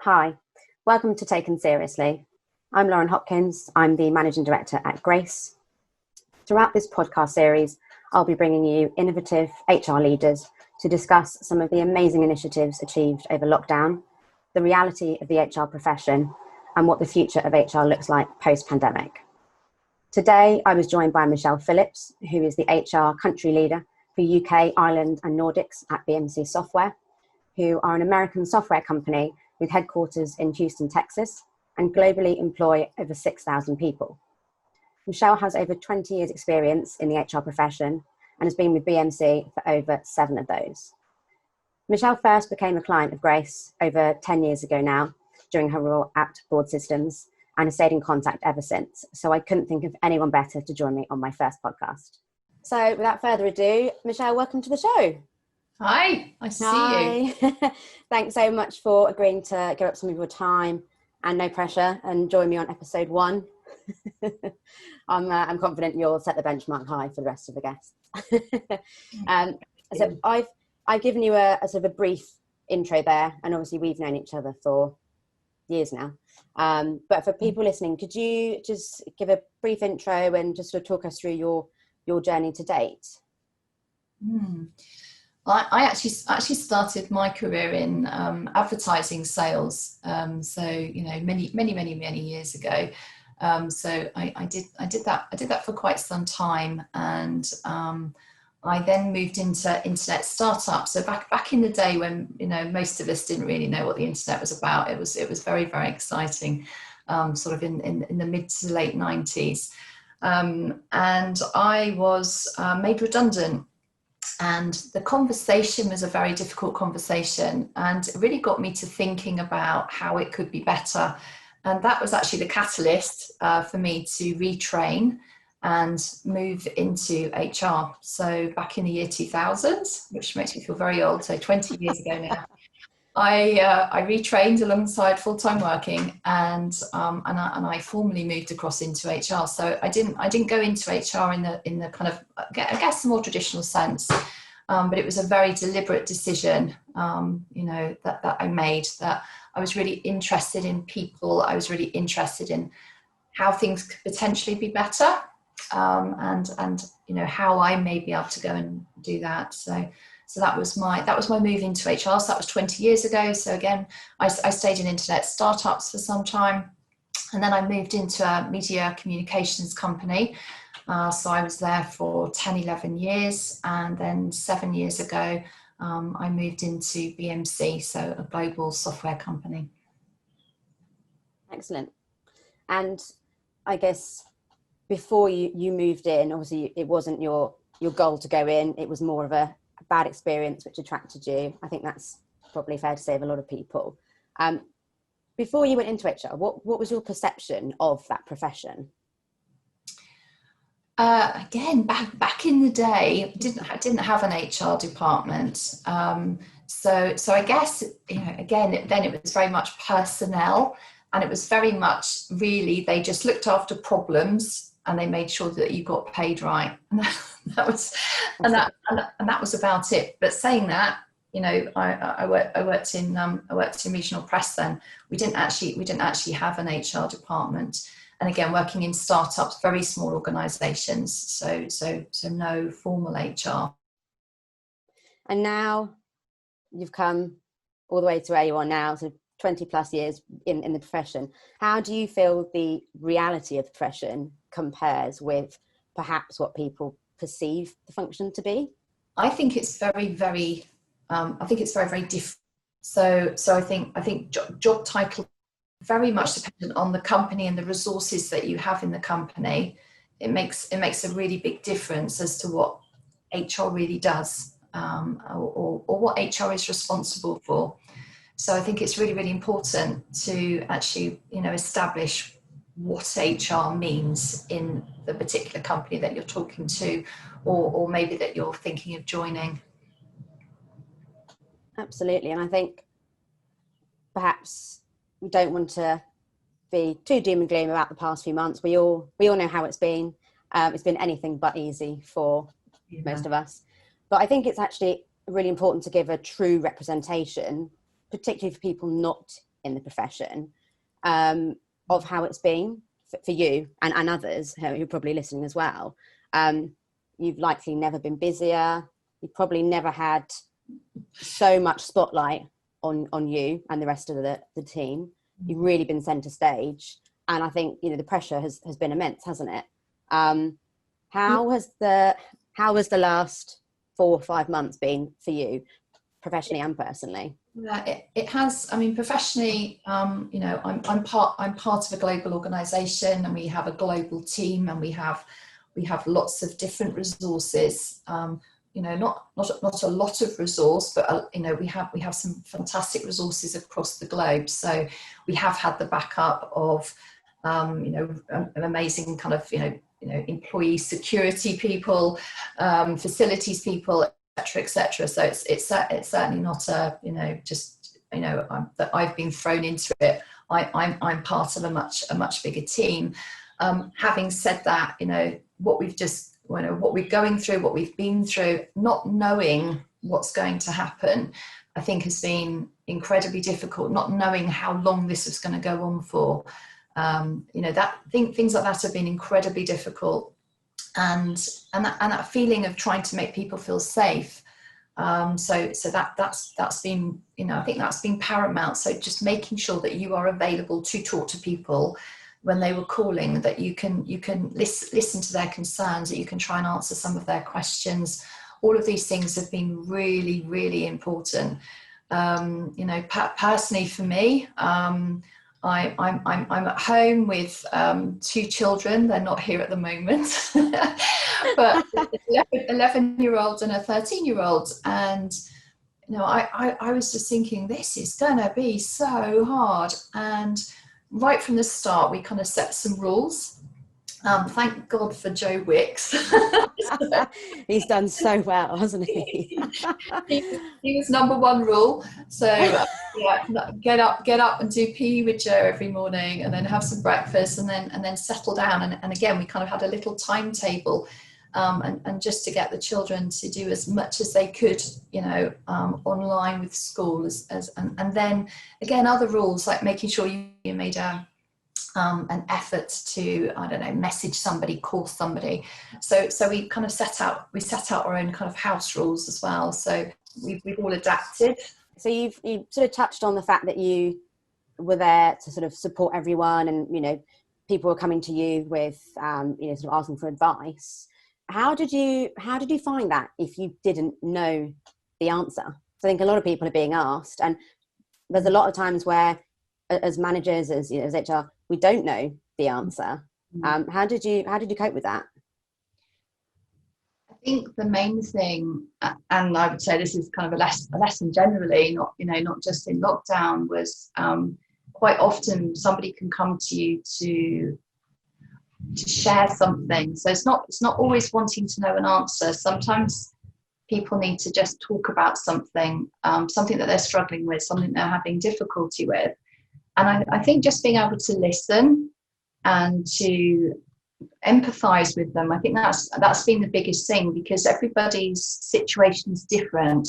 Hi, welcome to Taken Seriously. I'm Lauren Hopkins. I'm the Managing Director at Grace. Throughout this podcast series, I'll be bringing you innovative HR leaders to discuss some of the amazing initiatives achieved over lockdown, the reality of the HR profession, and what the future of HR looks like post-pandemic. Today, I was joined by Michelle Phillips, who is the HR country leader for UK, Ireland, and Nordics at BMC Software, who are an American software company with headquarters in Houston, Texas, and globally employ over 6,000 people. Michelle has over 20 years experience in the HR profession and has been with BMC for over 7 of those. Michelle first became a client of Grace over 10 years ago now, during her role at Board Systems, and has stayed in contact ever since. So I couldn't think of anyone better to join me on my first podcast. So without further ado, Michelle, welcome to the show. Hi, nice to see you. Thanks so much for agreeing to give up some of your time and no pressure and join me on episode 1. I'm confident you'll set the benchmark high for the rest of the guests. So I've given you a sort of a brief intro there, and obviously we've known each other for years now. But for people listening, could you just give a brief intro and just sort of talk us through your journey to date? I actually started my career in advertising sales. So many years ago. So I did that for quite some time, and I then moved into internet startups. So back in the day when most of us didn't really know what the internet was about, it was very, very exciting. Sort of in the mid to late 90s, and I was made redundant. And the conversation was a very difficult conversation, and it really got me to thinking about how it could be better. And that was actually the catalyst for me to retrain and move into HR. So back in the year 2000, which makes me feel very old, so 20 years ago now, I retrained alongside full-time working, and I formally moved across into HR. So I didn't go into HR in the kind of, I guess, the more traditional sense, but it was a very deliberate decision, that I made. That I was really interested in people. I was really interested in how things could potentially be better, and how I may be able to go and do that. So that was my move into HR. So that was 20 years ago. So again, I stayed in internet startups for some time, and then I moved into a media communications company. So I was there for 10, 11 years. And then 7 years ago, I moved into BMC, so a global software company. Excellent. And I guess before you moved in, obviously it wasn't your goal to go in. It was more of a bad experience which attracted you. I think that's probably fair to say of a lot of people. Before you went into HR, what was your perception of that profession? Again, back in the day, didn't have an HR department. So I guess again then it was very much personnel, and it was very much really they just looked after problems and they made sure that you got paid right. And that was about it. But saying that, I worked in regional press then. We didn't actually have an HR department. And again, working in startups, very small organisations, so no formal HR. And now you've come all the way to where you are now, so 20 plus years in the profession. How do you feel the reality of the profession compares with perhaps what people perceive the function to be? I think it's very, very different. So I think job title very much dependent on the company and the resources that you have in the company. It makes a really big difference as to what HR really does, or what HR is responsible for. So I think it's really, really important to actually, establish what HR means in the particular company that you're talking to, or maybe that you're thinking of joining. Absolutely. And I think perhaps we don't want to be too doom and gloom about the past few months. We all know how it's been. It's been anything but easy for most of us. But I think it's actually really important to give a true representation, particularly for people not in the profession, of how it's been for you and others who are probably listening as well. You've likely never been busier. You've probably never had so much spotlight on you and the rest of the team. You've really been centre stage. And I think, you know, the pressure has been immense, hasn't it? How has the last 4 or 5 months been for you, professionally and personally? Yeah, it has. I mean, professionally, you know, I'm part of a global organisation, and we have a global team, and we have lots of different resources. You know, not a lot of resource, but you know, we have some fantastic resources across the globe. So we have had the backup of you know, an amazing kind of you know employee security people, facilities people, etc. So it's certainly not a, you know, just, you know, that I've been thrown into it. I'm part of a much bigger team. Having said that, you know, what we're going through, what we've been through, not knowing what's going to happen, I think has been incredibly difficult. Not knowing how long this is going to go on for, you know, things like that have been incredibly difficult. And that feeling of trying to make people feel safe. So that's been, you know, I think that's been paramount. So just making sure that you are available to talk to people when they were calling, that you can listen to their concerns, that you can try and answer some of their questions. All of these things have been really, really important. You know, personally for me, I'm at home with 2 children. They're not here at the moment, but 11-year-old and a 13-year-old. And you know, I was just thinking, this is gonna be so hard. And right from the start, we kind of set some rules. Thank God for Joe Wicks. He's done so well, hasn't he? He was number 1 rule. So yeah, get up and do PE with Joe every morning, and then have some breakfast, and then settle down. And again, we kind of had a little timetable, and just to get the children to do as much as they could, you know, online with school, and then again, other rules like making sure you made an effort to, I don't know, message somebody, call somebody. So we kind of set out our own kind of house rules as well. So we've all adapted. So you've sort of touched on the fact that you were there to sort of support everyone, and, you know, people were coming to you with, you know, sort of asking for advice. How did you find that if you didn't know the answer? So I think a lot of people are being asked, and there's a lot of times where, as managers, as, you know, as HR, we don't know the answer. How did you cope with that? I think the main thing, and I would say this is kind of a lesson generally, not just in lockdown, was quite often somebody can come to you to share something. So it's not always wanting to know an answer. Sometimes people need to just talk about something that they're struggling with, something they're having difficulty with. And I think just being able to listen and to empathize with them, I think that's been the biggest thing, because everybody's situation is different.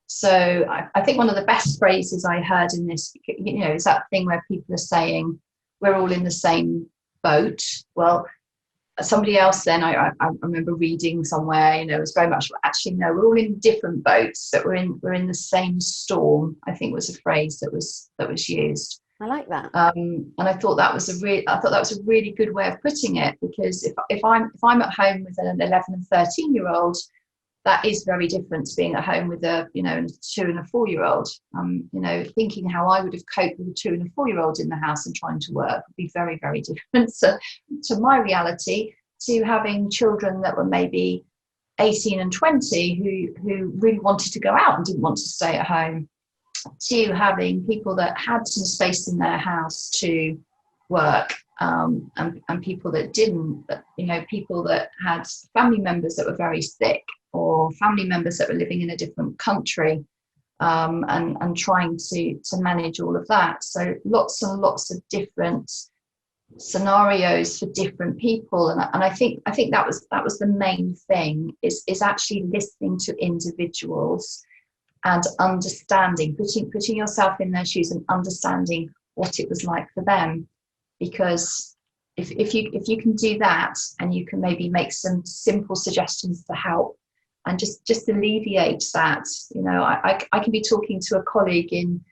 So I think one of the best phrases I heard in this, you know, is that thing where people are saying, we're all in the same boat. Well, somebody else then, I remember reading somewhere, you know, it was very much, actually, no, we're all in different boats, but we're in the same storm, I think was a phrase that was used. I like that. And I thought that was a really good way of putting it, because if I'm at home with an 11 and 13-year-old, that is very different to being at home with a 2 and a 4-year-old. You know, thinking how I would have coped with a 2 and a 4-year-old in the house and trying to work would be very, very different to my reality, to having children that were maybe 18 and 20 who really wanted to go out and didn't want to stay at home, to having people that had some space in their house to work, and people that didn't, but, you know, people that had family members that were very sick, or family members that were living in a different country, and trying to manage all of that. So lots and lots of different scenarios for different people, and I think that was the main thing, is actually listening to individuals and understanding, putting yourself in their shoes and understanding what it was like for them. Because if you can do that, and you can maybe make some simple suggestions to help and just alleviate that. I can be talking to a colleague in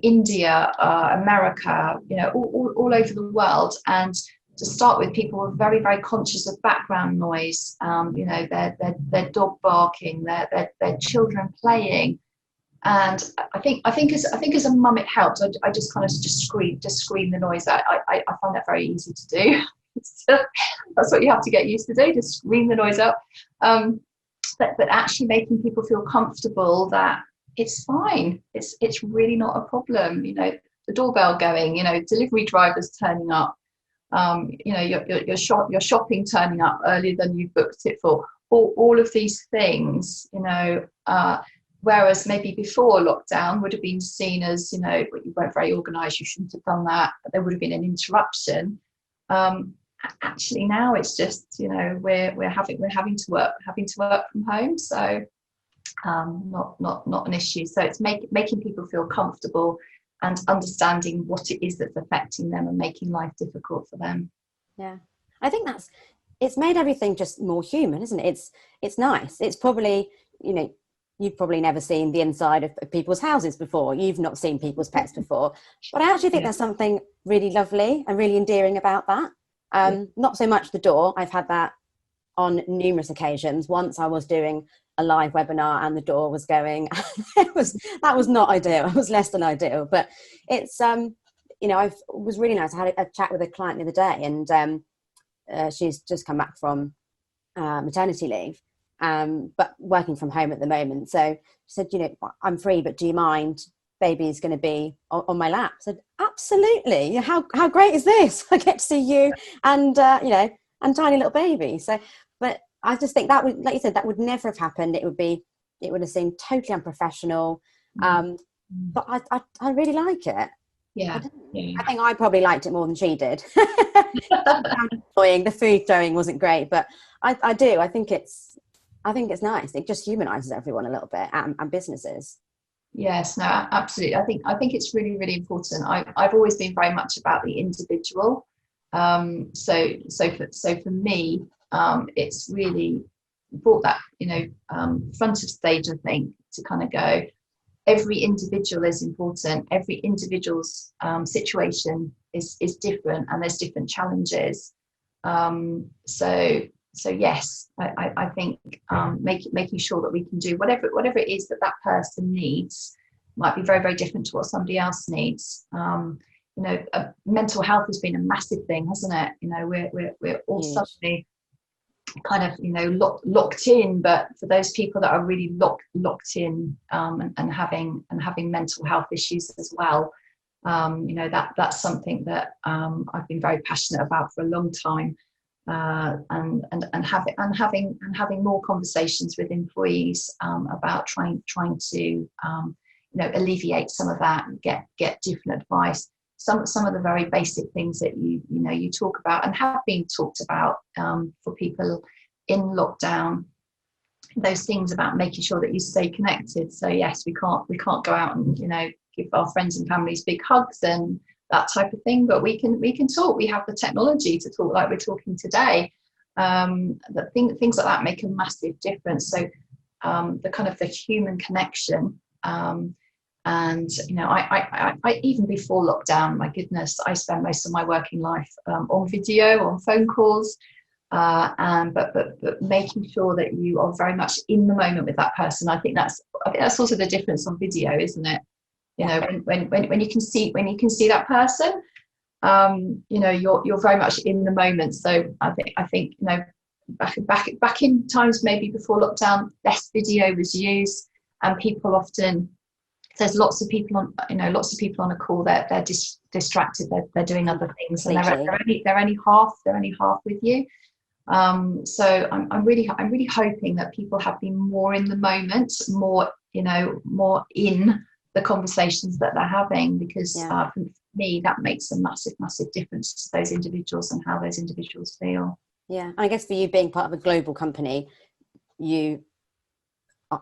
India, America, all over the world, and to start with, people are very, very conscious of background noise, their dog barking, their children playing. And I think as a mum, it helps. I just kind of just scream the noise out. I find that very easy to do. That's what you have to get used to do, just scream the noise out. But actually making people feel comfortable that it's fine. It's really not a problem. The doorbell going. Delivery drivers turning up. Your shopping turning up earlier than you booked it for. All of these things. Whereas maybe before lockdown would have been seen as, you weren't very organised, you shouldn't have done that, but there would have been an interruption. Actually now it's just, we're having to work from home, so not an issue. So it's making people feel comfortable and understanding what it is that's affecting them and making life difficult for them. Yeah, I think it's made everything just more human, isn't it? It's nice. It's probably, you've probably never seen the inside of people's houses before. You've not seen people's pets before. But I actually think there's something really lovely and really endearing about that. Not so much the door. I've had that on numerous occasions. Once I was doing a live webinar and the door was going. That was not ideal. It was less than ideal. But it's, it was really nice. I had a chat with a client the other day, and she's just come back from maternity leave. But working from home at the moment. So she said, I'm free, but do you mind? Baby's going to be on my lap. I said, absolutely. How great is this? I get to see you and, and tiny little baby. So, but I just think that would, like you said, that would never have happened. It would have seemed totally unprofessional. But I really like it. Yeah. I think I probably liked it more than she did. Annoying. The food throwing wasn't great, but I do. I think it's nice. It just humanizes everyone a little bit, and businesses. Yes, no, absolutely. I think it's really, really important. I've always been very much about the individual. So for me, it's really brought that, front of stage, I think, to kind of go, every individual is important. Every individual's situation is different, and there's different challenges. So yes, I think making sure that we can do whatever it is that person needs might be very, very different to what somebody else needs. Mental health has been a massive thing, hasn't it? We're all suddenly kind of locked in, but for those people that are really locked in and having mental health issues as well, that's something that I've been very passionate about for a long time. And having more conversations with employees about trying to alleviate some of that and get different advice. Some of the very basic things that you talk about and have been talked about for people in lockdown. Those things about making sure that you stay connected. So yes, we can't go out and give our friends and families big hugs and that type of thing, but we can talk. We have the technology to talk like we're talking today. Things like that make a massive difference. So the kind of the human connection, and I even before lockdown, my goodness, I spent most of my working life on video, on phone calls, but making sure that you are very much in the moment with that person. I think that's also the difference on video, isn't it? When you can see that person, you're very much in the moment. So I think back in times maybe before lockdown, less video was used, and people often, there's lots of people on a call, they're distracted, they're doing other things, and they're only half with you. So I'm really hoping that people have been more in the moment, more in the conversations that they're having, because for me that makes a massive difference to those individuals and how those individuals feel. Yeah, and I guess for you being part of a global company, you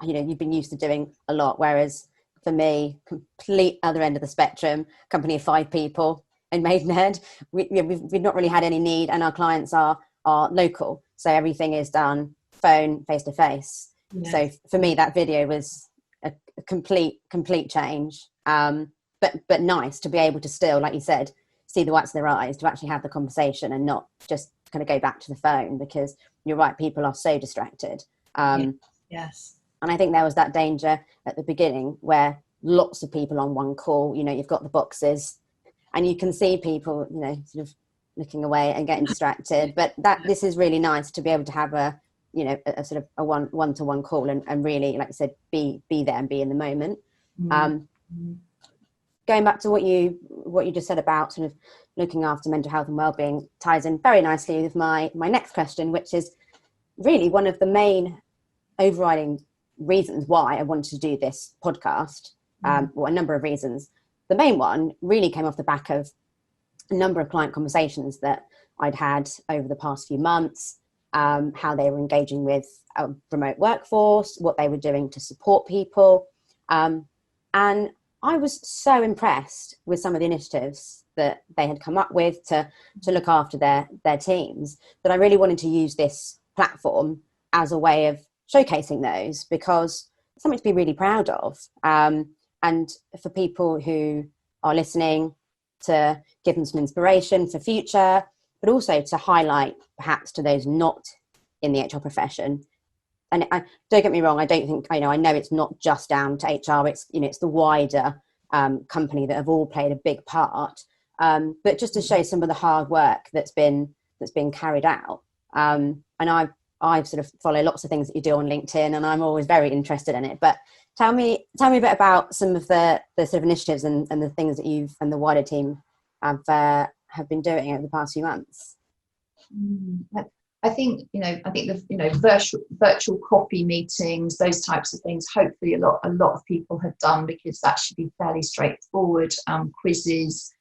you've been used to doing a lot, whereas for me, complete other end of the spectrum, company of 5 people in Maidenhead, we've not really had any need, and our clients are local, so everything is done phone, face to face. So for me, that video was a complete change, but nice to be able to still, like you said, see the whites of their eyes, to actually have the conversation and not just kind of go back to the phone, because you're right, people are so distracted. Yes. And I think there was that danger at the beginning where lots of people on one call, you've got the boxes and you can see people, sort of looking away and getting distracted. But this is really nice to be able to have a sort of a one-to-one call and really, like I said, be there and be in the moment. Going back to what you just said about sort of looking after mental health and wellbeing ties in very nicely with my next question, which is really one of the main overriding reasons why I wanted to do this podcast. Well, a number of reasons. The main one really came off the back of a number of client conversations that I'd had over the past few months, how they were engaging with a remote workforce, what they were doing to support people. And I was so impressed with some of the initiatives that they had come up with to look after their teams, that I really wanted to use this platform as a way of showcasing those, because it's something to be really proud of. And for people who are listening, to give them some inspiration for future, but also to highlight perhaps to those not in the HR profession. And don't get me wrong, I don't think, I know it's not just down to HR, it's the wider company that have all played a big part. But just to show some of the hard work that's been carried out. And I've sort of follow lots of things that you do on LinkedIn, and I'm always very interested in it. But tell me a bit about some of the sort of initiatives and the things that you've and the wider team have been doing over the past few months. I think the virtual coffee meetings, those types of things, hopefully a lot of people have done, because that should be fairly straightforward. Quizzes,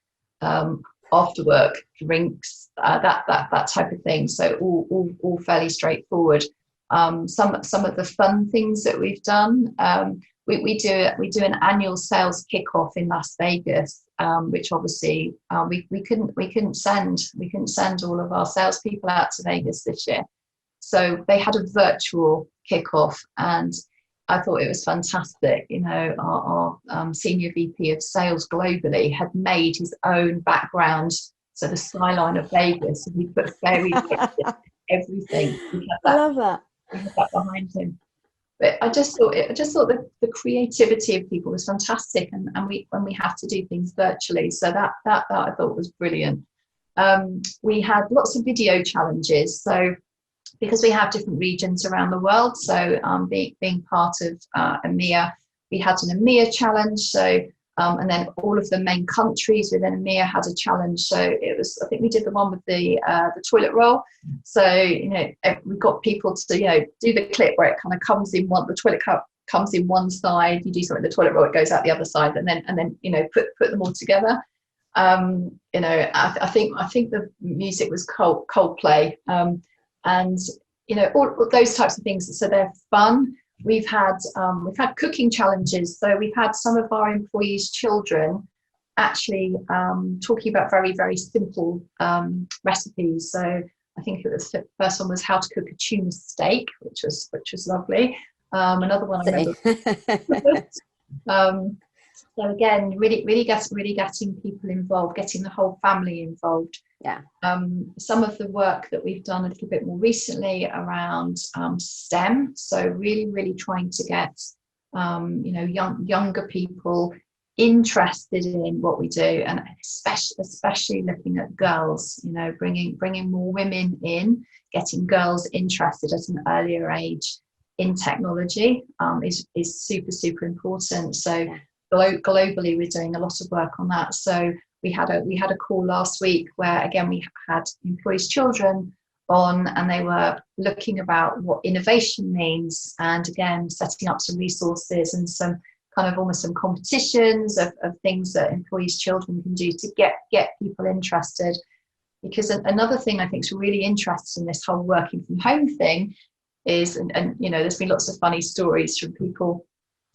after work drinks, that type of thing. So all fairly straightforward. Some of the fun things that we've done, we do an annual sales kickoff in Las Vegas, which obviously we couldn't send all of our salespeople out to Vegas this year, so they had a virtual kickoff, and I thought it was fantastic. Our senior VP of sales globally had made his own background, so the skyline of Vegas, and we put fairy everything. I love that. We had that behind him. But I just thought that the creativity of people was fantastic, and we have to do things virtually, so that I thought was brilliant. We had lots of video challenges, so because we have different regions around the world, so being part of EMEA, we had an EMEA challenge, so and then all of the main countries within EMEA had a challenge. So it was, I think we did the one with the toilet roll. So we got people to do the clip where it kind of comes in the toilet cup comes in one side, you do something with the toilet roll, it goes out the other side, and then put them all together. I think the music was Coldplay, and all those types of things. So they're fun. We've had cooking challenges. So we've had some of our employees' children actually talking about very, very simple recipes. So I think the first one was how to cook a tuna steak, which was lovely. Another one I remember. So again, really getting people involved, getting the whole family involved. Yeah. Some of the work that we've done a little bit more recently around STEM. So really trying to get younger people interested in what we do, and especially looking at girls. Bringing more women in, getting girls interested at an earlier age in technology is super important. So. Yeah. Globally, we're doing a lot of work on that. So we had a call last week where again we had employees' children on, and they were looking about what innovation means, and again setting up some resources and some kind of almost some competitions of things that employees' children can do to get people interested. Because another thing I think is really interesting in this whole working from home thing is, and you know, there's been lots of funny stories from people,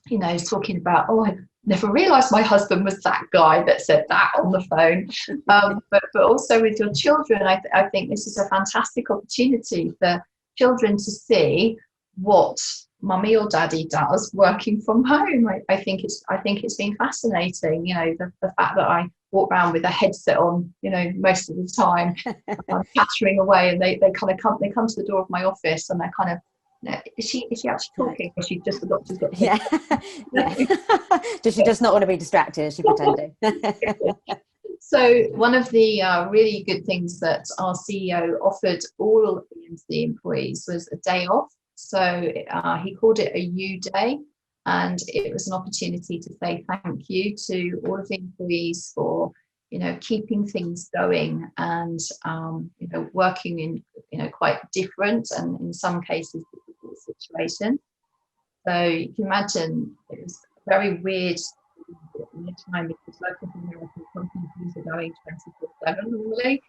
you know, talking about, oh, I never realized my husband was that guy that said that on the phone. But also with your children, I think this is a fantastic opportunity for children to see what mummy or daddy does working from home. I think it's been fascinating, you know, the fact that I walk around with a headset on, you know, most of the time, chattering away, and they come to the door of my office, and they're kind of, is she actually talking, or she just forgot she's got yeah. Does she just not want to be distracted? Is she pretending? So one of the really good things that our CEO offered all of the BMC employees was a day off. So he called it a U day, and it was an opportunity to say thank you to all of the employees for, you know, keeping things going, and you know, working in, you know, quite different and in some cases difficult situations. So you can imagine it was very weird at the time, because local American companies are going 24/7 normally.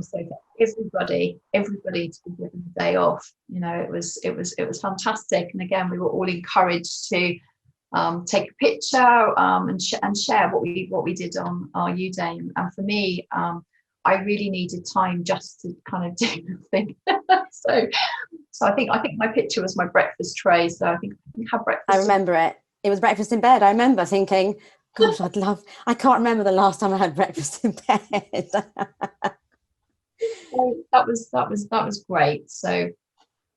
So for everybody to be given a day off, you know, it was fantastic. And again, we were all encouraged to take a picture and share what we did on our U Day. And for me, I really needed time just to kind of do nothing. So I think my picture was my breakfast tray. So I think I had breakfast. I remember it. It was breakfast in bed. I remember thinking, gosh, I can't remember the last time I had breakfast in bed. So that was great. So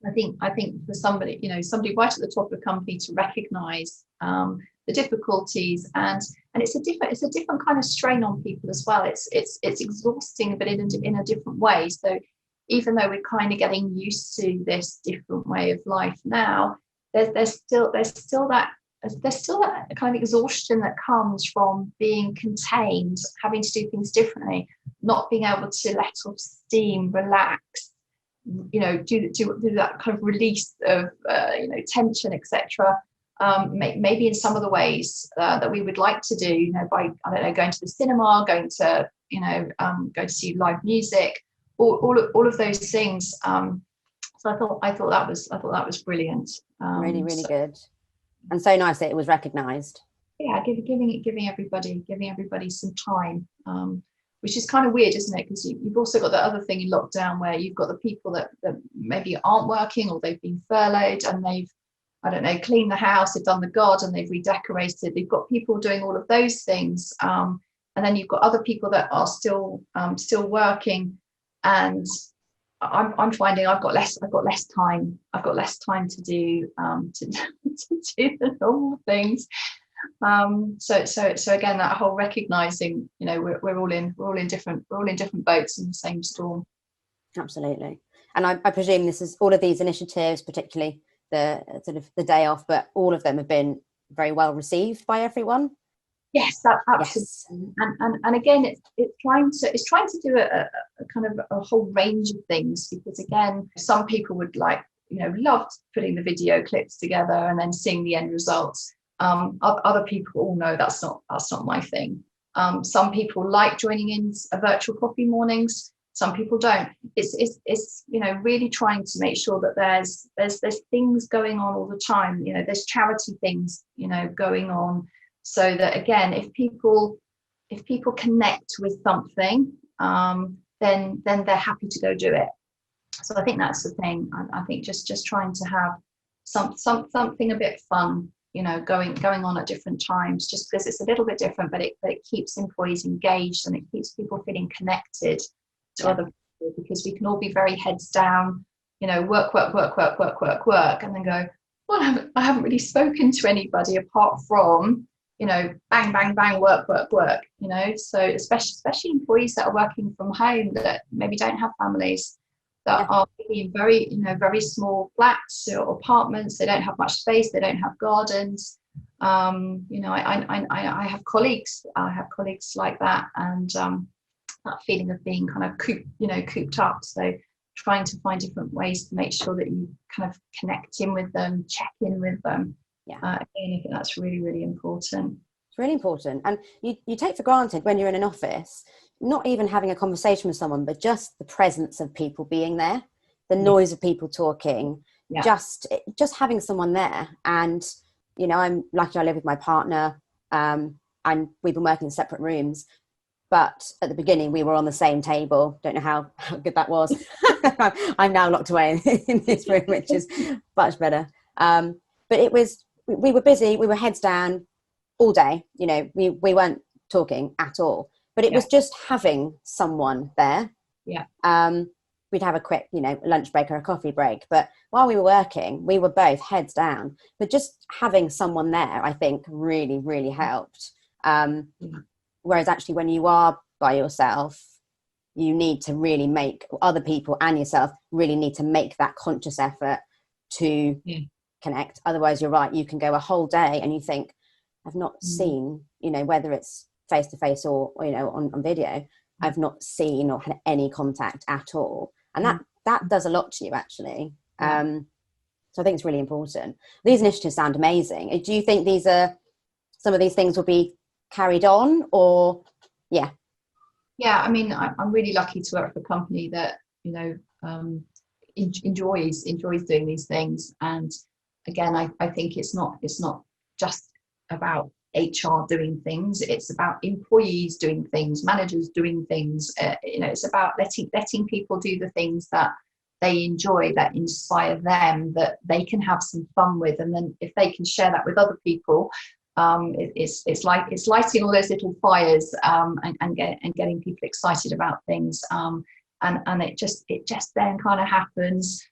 I think for somebody, you know, somebody right at the top of the company to recognise the difficulties, and it's a different kind of strain on people as well. It's exhausting, but in a different way. So even though we're kind of getting used to this different way of life now, there's still that kind of exhaustion that comes from being contained, having to do things differently, not being able to let off steam, relax, you know, do that kind of release of you know, tension, etc. Maybe in some of the ways that we would like to do, you know, by, I don't know, going to the cinema, going to, you know, go to see live music, all of those things. So I thought that was brilliant. Really good, and so nice that it was recognised. Yeah, giving everybody some time, which is kind of weird, isn't it? Because you've also got the other thing in lockdown where you've got the people that maybe aren't working, or they've been furloughed and they've, I don't know, cleaned the house, they've done the garden, they've redecorated. They've got people doing all of those things, and then you've got other people that are still working, and I'm finding I've got less time. I've got less time to do to do the normal things. So again, that whole recognizing, you know, we're all in different boats in the same storm. Absolutely. And I presume this is all of these initiatives, particularly the sort of the day off, but all of them have been very well received by everyone. Yes, absolutely. Yes. And again, it's trying to do a kind of a whole range of things, because again, some people would, like, you know, loved putting the video clips together and then seeing the end results. Other people, all know that's not my thing. Some people like joining in a virtual coffee mornings. Some people don't. It's you know, really trying to make sure that there's things going on all the time. You know, there's charity things, you know, going on, so that again, if people connect with something, then they're happy to go do it. So I think that's the thing. I think just trying to have something a bit fun, you know, going on at different times, just because it's a little bit different, but it keeps employees engaged, and it keeps people feeling connected to other people, because we can all be very heads down, you know, work, and then go, well, I haven't really spoken to anybody apart from, you know, bang, bang, bang, work, you know. So especially employees that are working from home, that maybe don't have families, that are in very, you know, very small flats or apartments. They don't have much space. They don't have gardens. You know, I have colleagues like that, and that feeling of being kind of cooped up. So trying to find different ways to make sure that you kind of connect in with them, check in with them. Again, I think that's really, really important. It's really important. And you take for granted when you're in an office, not even having a conversation with someone, but just the presence of people being there, the noise of people talking, Yeah. just having someone there. And I'm lucky I live with my partner, and we've been working in separate rooms, but at the beginning we were on the same table. Don't know how good that was. I'm now locked away in this room, which is much better. But we were busy, we were heads down all day. We weren't talking at all, but it was just having someone there. We'd have a quick lunch break or a coffee break, but while we were working we were both heads down. But just having someone there, I think, really, really helped. Whereas actually when you are by yourself, you need to really make other people and yourself really need to make that conscious effort to connect. Otherwise, you're right, you can go a whole day and you think, I've not seen, whether it's face to face or on video, I've not seen or had any contact at all. And that does a lot to you, actually. So I think it's really important. These initiatives sound amazing. Do you think some of these things will be carried on, or I mean, I'm really lucky to work for a company that enjoys doing these things. And again, I think it's not just about HR doing things, it's about employees doing things, managers doing things. It's about letting people do the things that they enjoy, that inspire them, that they can have some fun with, and then if they can share that with other people, it's lighting all those little fires, and getting people excited about things, and it just then kind of happens.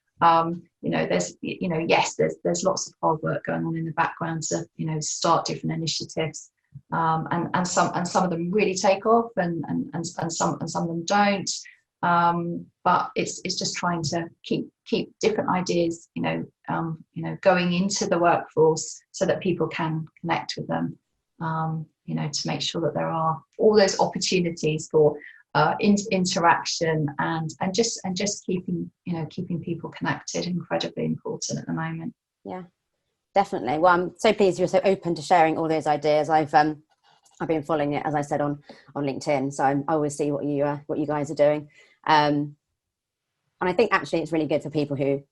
There's lots of hard work going on in the background to start different initiatives, and some of them really take off, and some of them don't. But it's just trying to keep different ideas, going into the workforce so that people can connect with them, to make sure that there are all those opportunities for interaction and just keeping people connected. Incredibly important at the moment. Yeah, definitely. Well, I'm so pleased you're so open to sharing all those ideas. I've been following it, as I said, on LinkedIn, so I always see what you guys are doing. And I think actually it's really good for people who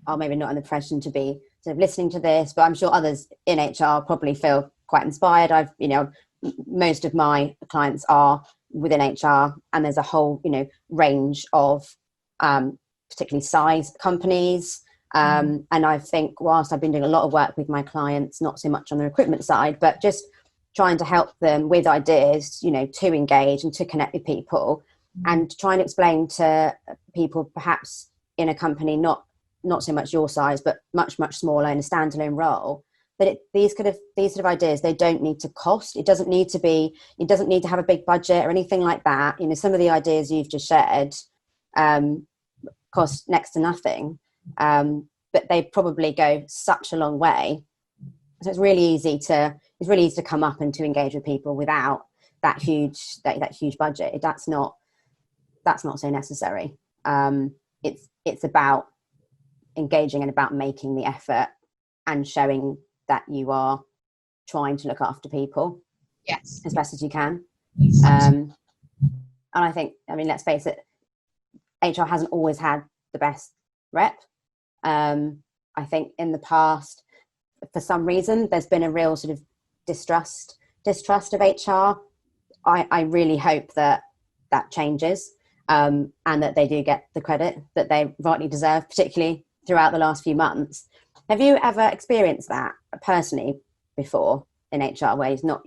are maybe not in the profession to be sort of listening to this, but I'm sure others in HR probably feel quite inspired. Most of my clients are within HR, and there's a whole range of particularly size companies, and I think whilst I've been doing a lot of work with my clients, not so much on the recruitment side, but just trying to help them with ideas to engage and to connect with people, and try and explain to people perhaps in a company not so much your size but much smaller in a standalone role, that these sort of ideas, they don't need to cost. It doesn't need to have a big budget or anything like that. Some of the ideas you've just shared cost next to nothing, but they probably go such a long way. So it's really easy to come up and to engage with people without that huge budget. That's not so necessary. It's about engaging and about making the effort and showing that you are trying to look after people as best as you can. And I think, let's face it, HR hasn't always had the best rep. I think in the past, for some reason, there's been a real sort of distrust of HR. I really hope that changes, and that they do get the credit that they rightly deserve, particularly throughout the last few months. Have you ever experienced that personally before in HR, where you've not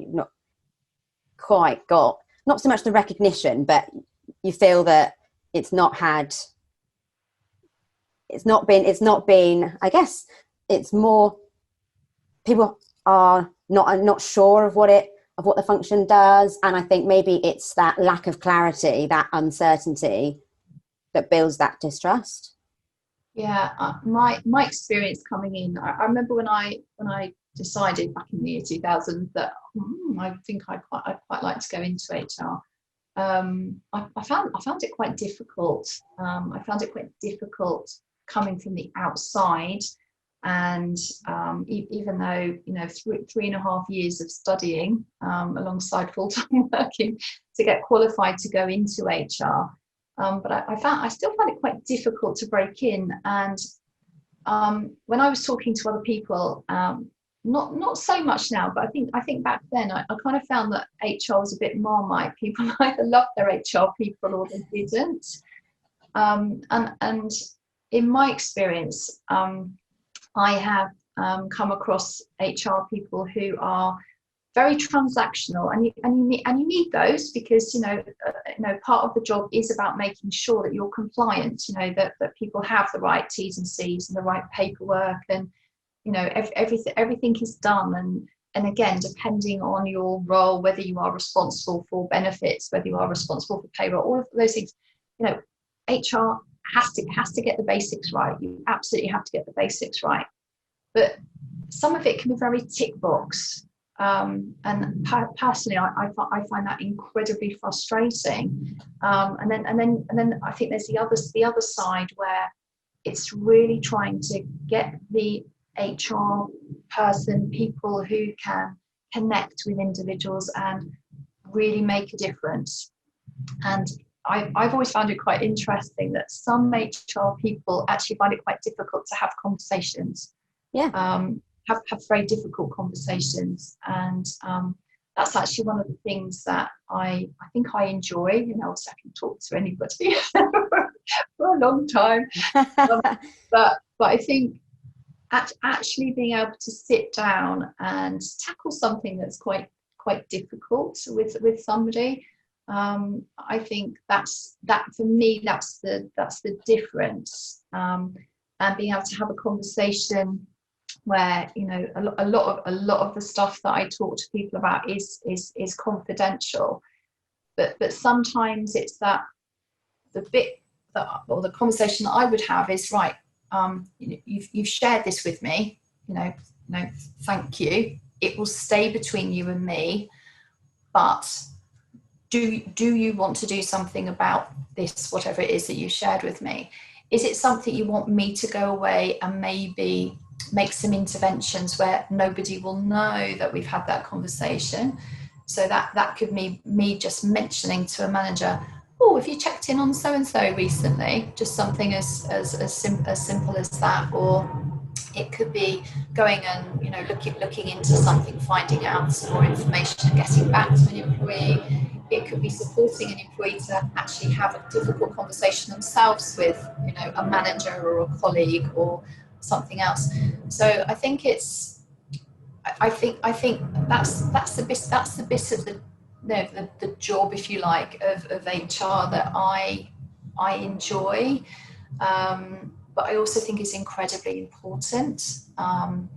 quite got, not so much the recognition, but you feel that it's not been, I guess it's more, people are not sure of what the function does, and I think maybe it's that lack of clarity, that uncertainty, that builds that distrust. My experience coming in, I remember when I decided back in the year 2000 that I think I'd quite like to go into HR. I found it quite difficult. I found it quite difficult coming from the outside, and even though 3.5 years of studying alongside full-time working to get qualified to go into HR. But I still found it quite difficult to break in, and when I was talking to other people, not so much now, but I think back then I kind of found that HR was a bit marmite. People either loved their HR people or they didn't. And in my experience, I have come across HR people who are very transactional, and you need those, because part of the job is about making sure that you're compliant, that people have the right T's and C's and the right paperwork, and everything is done. And again, depending on your role, whether you are responsible for benefits, whether you are responsible for payroll, all of those things, HR has to get the basics right. You absolutely have to get the basics right. But some of it can be very tick box. And personally, I find that incredibly frustrating. And then I think there's the other side, where it's really trying to get the HR person, people who can connect with individuals and really make a difference. And I've always found it quite interesting that some HR people actually find it quite difficult to have conversations. Have very difficult conversations, and that's actually one of the things that I think I enjoy. Obviously I can talk to anybody for a long time, but I think actually being able to sit down and tackle something that's quite difficult with somebody, I think that for me that's the difference, and being able to have a conversation where a lot of the stuff that I talk to people about is confidential, but sometimes it's that the bit that, or the conversation that I would have is, right, you've shared this with me, thank you, it will stay between you and me, but do you want to do something about this, whatever it is that you shared with me? Is it something you want me to go away and maybe make some interventions where nobody will know that we've had that conversation? So that could be me just mentioning to a manager, oh, have you checked in on so and so recently? Just something as simple as that. Or it could be going and looking into something, finding out some more information and getting back to an employee. It could be supporting an employee to actually have a difficult conversation themselves with a manager or a colleague or something else. So I think I think that's the bit of the job, if you like, of HR that I enjoy, but I also think is incredibly important. And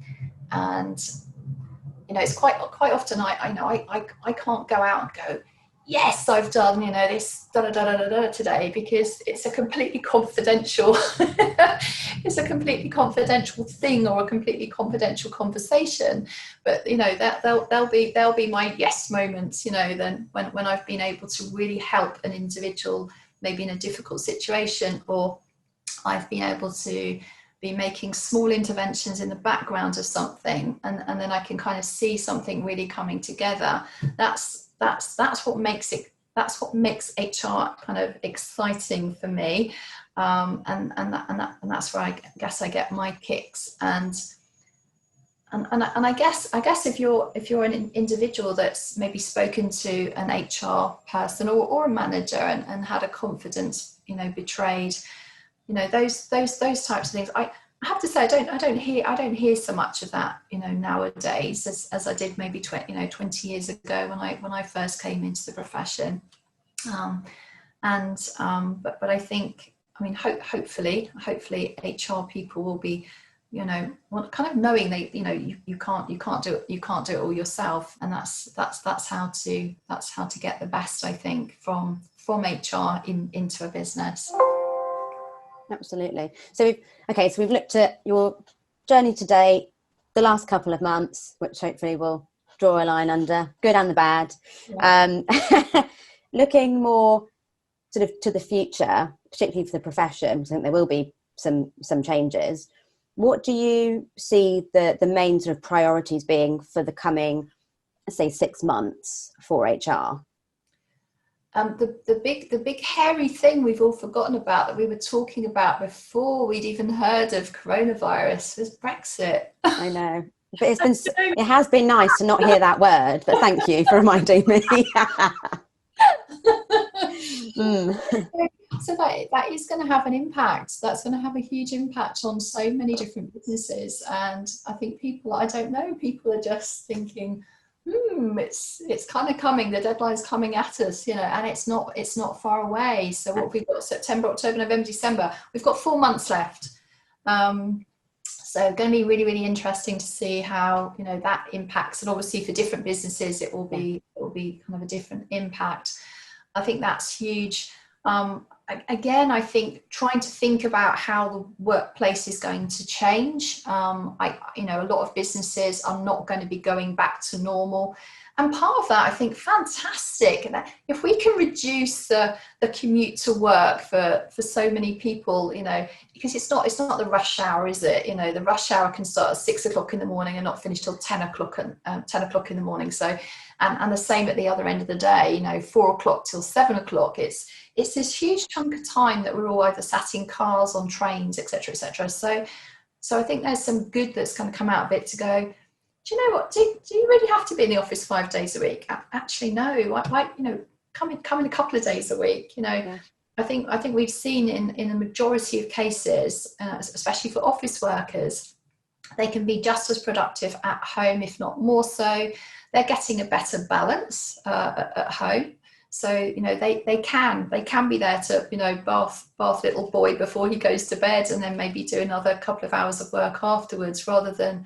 it's quite often I can't go out and go, yes, I've done this today, because it's a completely confidential it's a completely confidential thing or a completely confidential conversation. But that they'll be my yes moments, then when I've been able to really help an individual maybe in a difficult situation, or I've been able to be making small interventions in the background of something, and then I can kind of see something really coming together. That's what makes it. That's what makes HR kind of exciting for me, and that's where I guess I get my kicks. And I guess if you're an individual that's maybe spoken to an HR person or a manager and had a confidence betrayed, those types of things. I have to say I don't hear so much of that nowadays as I did maybe 20 years ago when I first came into the profession. But I think, hopefully HR people will be kind of knowing that you can't do it all yourself, and that's how to get the best, I think, from HR into a business. Absolutely. So we've looked at your journey to date, the last couple of months, which hopefully will draw a line under, good and the bad. Yeah. Looking more sort of to the future, particularly for the profession, I think there will be some changes. What do you see the main sort of priorities being for the coming, say, 6 months for HR? the big hairy thing we've all forgotten about, that we were talking about before we'd even heard of coronavirus, was Brexit. I know, but it has been nice to not hear that word, but thank you for reminding me. So that is going to have an impact. That's going to have a huge impact on so many different businesses. And I think people are just thinking, it's kind of coming, the deadline's coming at us, and it's not far away. So what we've got, September, October, November, December, we've got 4 months left. So going to be really, really interesting to see how, that impacts. And obviously for different businesses, it will be kind of a different impact. I think that's huge. Again, I think trying to think about how the workplace is going to change. A lot of businesses are not going to be going back to normal. And part of that, I think, fantastic. If we can reduce the commute to work for so many people, because it's not the rush hour, is it? The rush hour can start at 6 o'clock in the morning and not finish till 10 o'clock in the morning. So, and the same at the other end of the day, 4 o'clock till 7 o'clock. It's this huge chunk of time that we're all either sat in cars, on trains, etc., etc. So I think there's some good that's going to come out of it to go, do you know what? Do you really have to be in the office 5 days a week? Actually, no. Why come in a couple of days a week? Yeah. I think we've seen in a majority of cases, especially for office workers, they can be just as productive at home, if not more so. They're getting a better balance at home. So, they can be there to, bath little boy before he goes to bed, and then maybe do another couple of hours of work afterwards, rather than,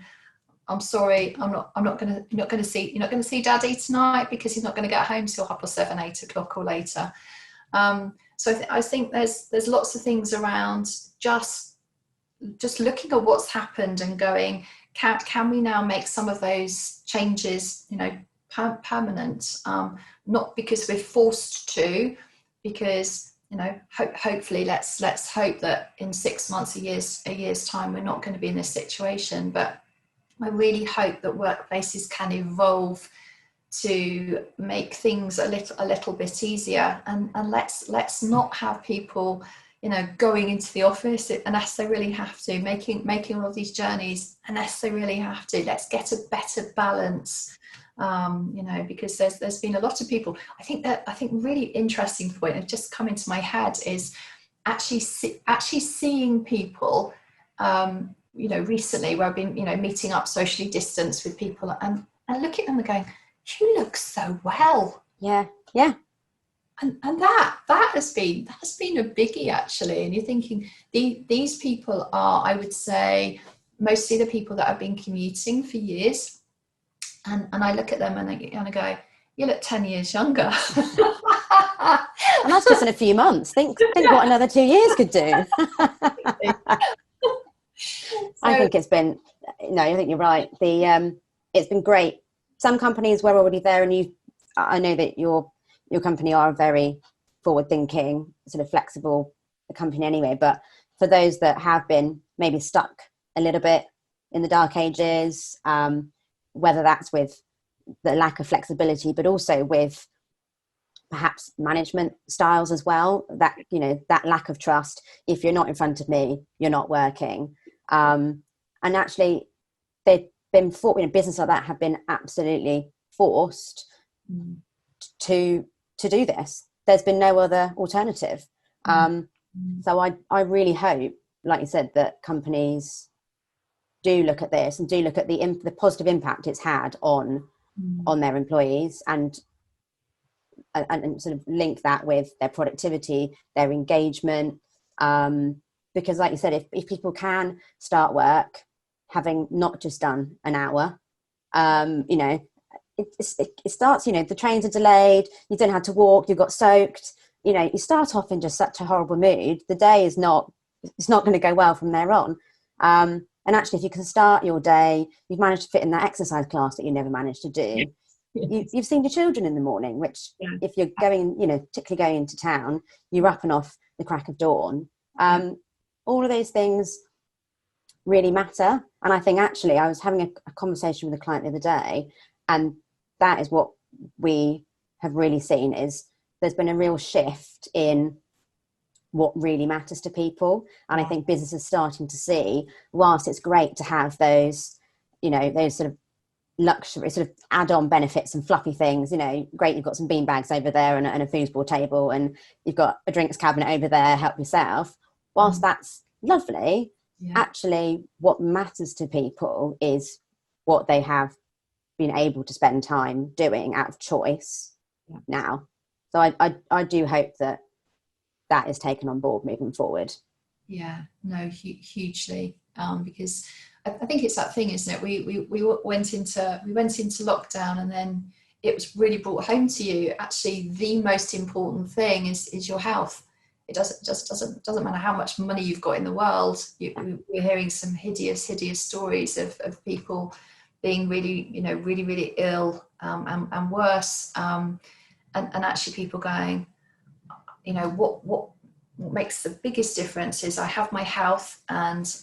I'm sorry, you're not going to see daddy tonight because he's not going to get home till 7:30, 8 o'clock or later. So I think there's lots of things around just looking at what's happened and going, can we now make some of those changes, permanent? Not because we're forced to, because hopefully let's hope that in 6 months, a year's time, we're not going to be in this situation. But I really hope that workplaces can evolve to make things a little bit easier, and let's not have people going into the office unless they really have to, making all of these journeys unless they really have to. Let's get a better balance, because there's been a lot of people. I think really interesting point that just come into my head is actually seeing people recently, where I've been meeting up socially distanced with people and look at them and going, you look so well. Yeah And that has been a biggie, actually. And you're thinking, these people are, I would say, mostly the people that have been commuting for years, and I look at them and I go, you look 10 years younger. And that's just in a few months. Think what another 2 years could do. I think it's been, I think you're right. It's been great. Some companies were already there, and I know that your company are a very forward-thinking, sort of flexible company anyway. But for those that have been maybe stuck a little bit in the dark ages, whether that's with the lack of flexibility, but also with perhaps management styles as well, that that lack of trust. If you're not in front of me, you're not working. And actually, they've been business like that have been absolutely forced to do this. There's been no other alternative. So I really hope, like you said, that companies do look at this and do look at the positive impact it's had on their employees, and sort of link that with their productivity, their engagement. Because like you said, if people can start work having not just done an hour, it starts, the trains are delayed, you don't have to walk, you got soaked, you start off in just such a horrible mood. The day it's not going to go well from there on. And actually, if you can start your day, you've managed to fit in that exercise class that you never managed to do. Yes. You've seen your children in the morning, which if you're going, particularly going into town, you're up and off the crack of dawn. All of those things really matter. And I think actually I was having a conversation with a client the other day, and that is what we have really seen is there's been a real shift in what really matters to people. And I think businesses are starting to see, whilst it's great to have those, you know, those sort of luxury sort of add-on benefits and fluffy things, you know, great, you've got some bean bags over there and a foosball table and you've got a drinks cabinet over there, help yourself. Whilst that's lovely, actually what matters to people is what they have been able to spend time doing out of choice now. So I do hope that that is taken on board moving forward. Yeah, no, hugely, because I think it's that thing, isn't it? We went into lockdown, and then it was really brought home to you. Actually, the most important thing is your health. It doesn't matter how much money you've got in the world. We're hearing some hideous stories of people being really, you know, really ill, and worse, and actually people going, you know, what makes the biggest difference is I have my health, and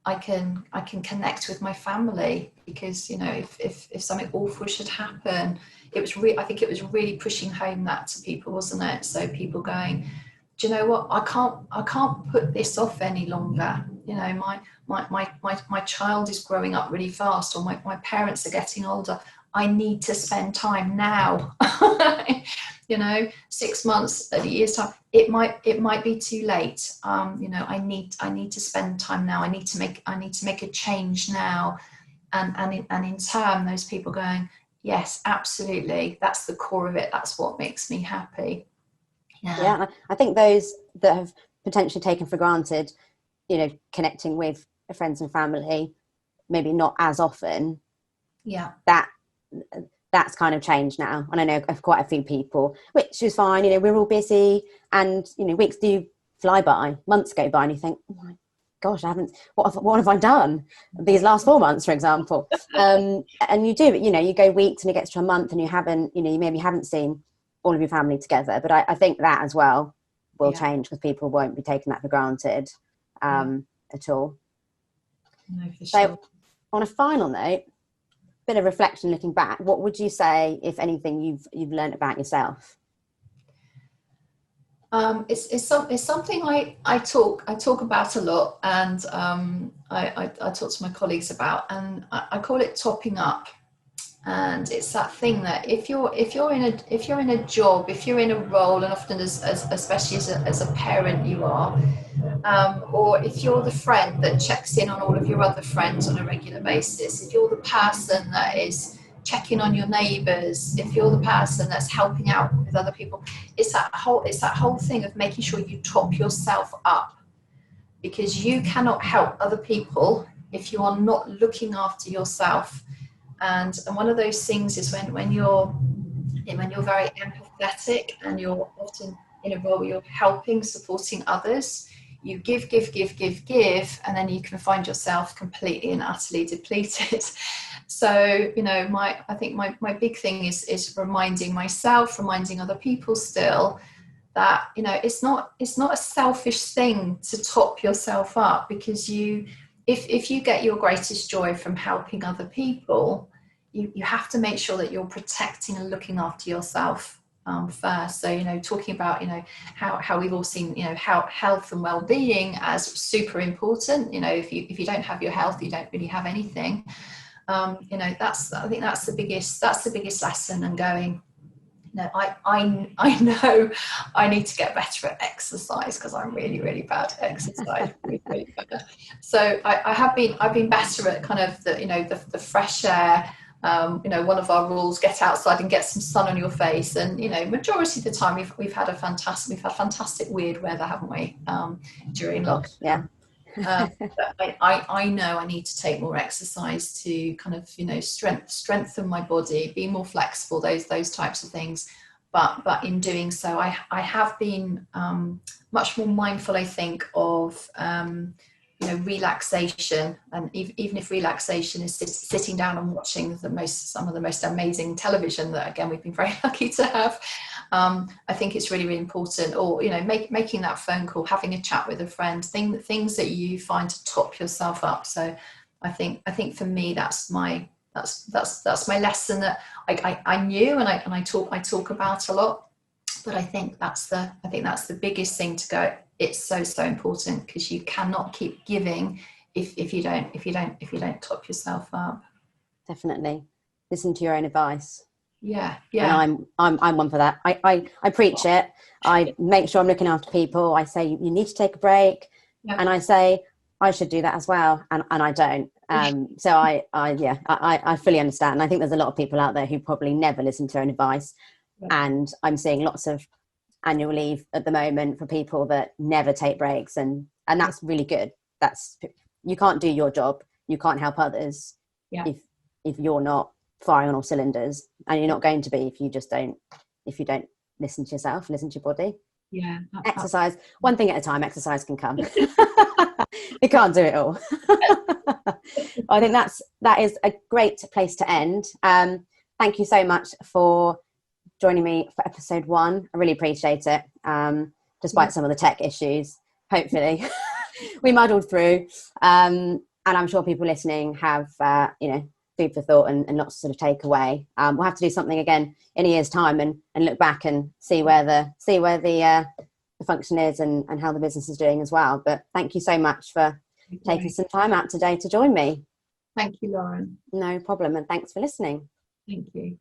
I can connect with my family, because, you know, if something awful should happen, I think it was really pushing home that to people, wasn't it? So people going, do you know what, I can't put this off any longer. You know, my child is growing up really fast, or my parents are getting older. I need to spend time now. You know, 6 months, a year's time, it might be too late. You know, I need to spend time now. I need to make a change now. And in turn, those people going, yes, absolutely, that's the core of it. That's what makes me happy. Yeah, I think those that have potentially taken for granted, you know, connecting with friends and family, maybe not as often. Yeah. That's kind of changed now. And I know of quite a few people, which is fine. You know, we're all busy, and, you know, weeks do fly by, months go by, and you think, oh my gosh, what have I done these last 4 months, for example? And you do, you know, you go weeks and it gets to a month and you haven't, you know, you maybe haven't seen all of your family together. But I think that as well will change, because people won't be taking that for granted at all. No, for sure. So on a final note, bit of reflection looking back, what would you say, if anything, you've learned about yourself? It's something I talk about a lot, and I talk to my colleagues about, and I call it topping up. And it's that thing that if you're in a job, if you're in a role, and often especially as a parent you are, or if you're the friend that checks in on all of your other friends on a regular basis, if you're the person that is checking on your neighbours, if you're the person that's helping out with other people, it's that whole thing of making sure you top yourself up, because you cannot help other people if you are not looking after yourself. And one of those things is when you're very empathetic, and you're often in a role where you're helping, supporting others, you give, and then you can find yourself completely and utterly depleted. So, you know, I think my big thing is reminding myself, reminding other people still, that, you know, it's not a selfish thing to top yourself up, because if you get your greatest joy from helping other people, you have to make sure that you're protecting and looking after yourself first. So, you know, talking about, you know, how we've all seen, you know, how health and well-being as super important. You know, if you don't have your health, you don't really have anything. You know, I think that's the biggest lesson, and going, no, I know I need to get better at exercise, because I'm really bad at exercise. really bad. So I've been better at kind of the fresh air. You know, one of our rules: get outside and get some sun on your face. And, you know, majority of the time we've had fantastic weird weather, haven't we? During lockdown. Yeah. But I know I need to take more exercise to kind of, you know, strengthen my body, be more flexible, those types of things. But in doing so, I have been much more mindful, I think, of you know, relaxation. And even if relaxation is sitting down and watching some of the most amazing television that, again, we've been very lucky to have, I think it's really important. Or, you know, making that phone call, having a chat with a friend, things that you find to top yourself up. So I think for me, that's my lesson that I knew, and I talk about a lot. But I think that's the biggest thing to go. It's so important, because you cannot keep giving if you don't top yourself up. Definitely. Listen to your own advice. Yeah. And I'm one for that. I preach it. I make sure I'm looking after people. I say you need to take a break, and I say I should do that as well, and I don't. So I fully understand. And I think there's a lot of people out there who probably never listen to their own advice, and I'm seeing lots of annual leave at the moment for people that never take breaks, and that's really good. You can't do your job, you can't help others if you're not firing on all cylinders, and you're not going to be if you don't listen to yourself, listen to your body. Exercise one thing at a time. Exercise can come. You can't do it all. I think that is a great place to end. Thank you so much for joining me for episode 1. I really appreciate it. Despite some of the tech issues, hopefully we muddled through, and I'm sure people listening have food for thought and lots to sort of take away. We'll have to do something again in a year's time and look back and see where the function is and how the business is doing as well. But thank you so much for taking some time out today to join me. Thank you, Lauren. No problem, and thanks for listening. Thank you.